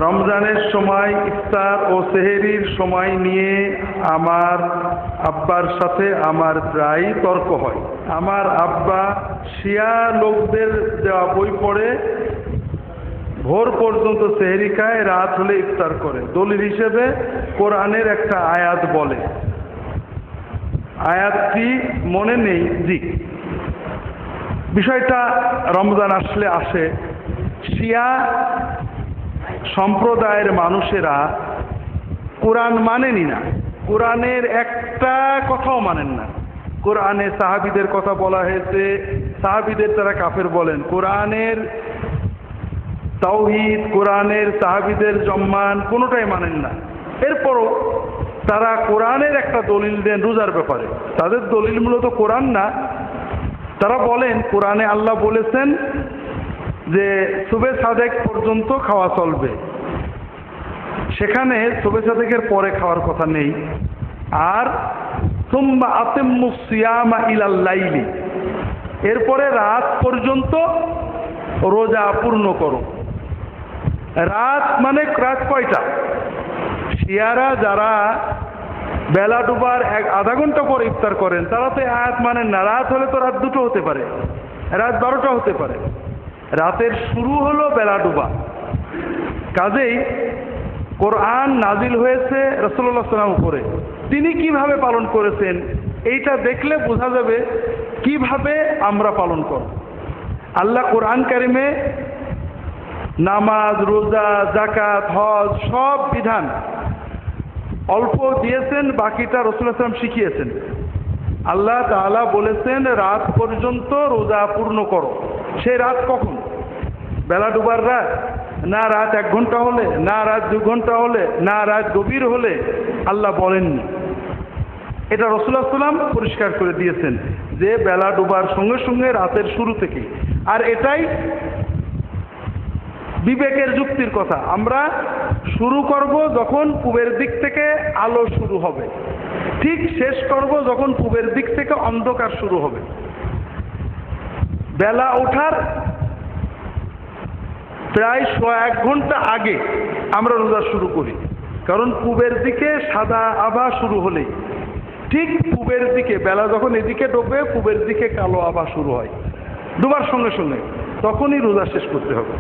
রমজানের সময় ইফতার ও সেহরির সময় নিয়ে আমার আব্বার সাথে আমার প্রায় তর্ক হয়। আমার আব্বা শিয়া লোকদের দেওয়া বই পড়ে ভোর পর্যন্ত সেহরি খায়, রাত হলে ইফতার করে। দলিল হিসেবে কোরআনের একটা আয়াত বলে, আয়াতটি মনে নেই। জি, বিষয়টা রমজান আসলে আসে। শিয়া সম্প্রদায়ের মানুষেরা কোরআন মানেনি না, কোরআনের একটা কথাও মানেন না। কোরআনে সাহাবীদের কথা বলা হয়েছে, সাহাবীদের তারা কাফের বলেন। কোরআনের তাওহীদ, কোরআনের সাহাবীদের সম্মান কোনোটাই মানেন না। এরপরও তারা কোরআনের একটা দলিল দেন রোজার ব্যাপারে। তাদের দলিল মূলত কোরআন না। তারা বলেন কোরআনে আল্লাহ বলেছেন যে সুবে সাদেক পর্যন্ত খাওয়া চলবে, সেখানে সুবে সাদেকের পরে খাওয়ার কথা নেই। আর সুম্মা আতিম্মুস সিয়ামা ইলাল লাইলি, এরপরে রাত পর্যন্ত রোজা পূর্ণ করো। রাত মানে রাত কয়টা? শিয়ারা যারা বেলা ডুবার আধা ঘন্টা পর ইফতার করেন, তারা তো আয়াত মানেন না। রাত হলে তো রাত 2টো হতে পারে, রাত 12টা হতে পারে। রাতের শুরু হলো বেলা ডুবা। কাজেই কোরআন নাজিল হয়েছে রাসূলুল্লাহ সাল্লাল্লাহু আলাইহি ওয়াসাল্লামের উপরে, তিনি কিভাবে পালন করেছেন এইটা দেখলে বোঝা যাবে কিভাবে আমরা পালন করব। আল্লাহ কোরআন কারিমে নামাজ, রোজা, যাকাত, হজ সব বিধান অল্প দিয়েছেন, বাকিটা রাসূলুল্লাহ সাল্লাল্লাহু আলাইহি ওয়াসাল্লাম শিখিয়েছেন। আল্লাহ তাআলা বলেছেন রাত পর্যন্ত রোজা পূর্ণ করো। সেই রাত কখন? বেলা ডুবার রাত, না রাত 1 ঘন্টা হলে, না রাত 2 ঘন্টা হলে, না রাত গভীর হলে? আল্লাহ বলেননি। এটা রাসূলুল্লাহ সাল্লাল্লাহু আলাইহি ওয়াসাল্লাম পরিষ্কার করে দিয়েছেন যে বেলা ডুবার সঙ্গে সঙ্গে রাতের শুরু থেকে। আর এটাই বিবেকের যুক্তির কথা। আমরা শুরু করব যখন পূবের দিক থেকে আলো শুরু হবে, ঠিক শেষ করব যখন পূবের দিক থেকে অন্ধকার শুরু হবে। বেলা ওঠার প্রায় 1 ঘন্টা আগে আমরা রোজা শুরু করি, কারণ পূবের দিকে সাদা আভা শুরু হলেই, ঠিক পূবের দিকে বেলা যখন এদিকে ডুববে, পূবের দিকে কালো আভা শুরু হয় ডুবার সঙ্গে সঙ্গে, তখনই রোজা শেষ করতে হবে।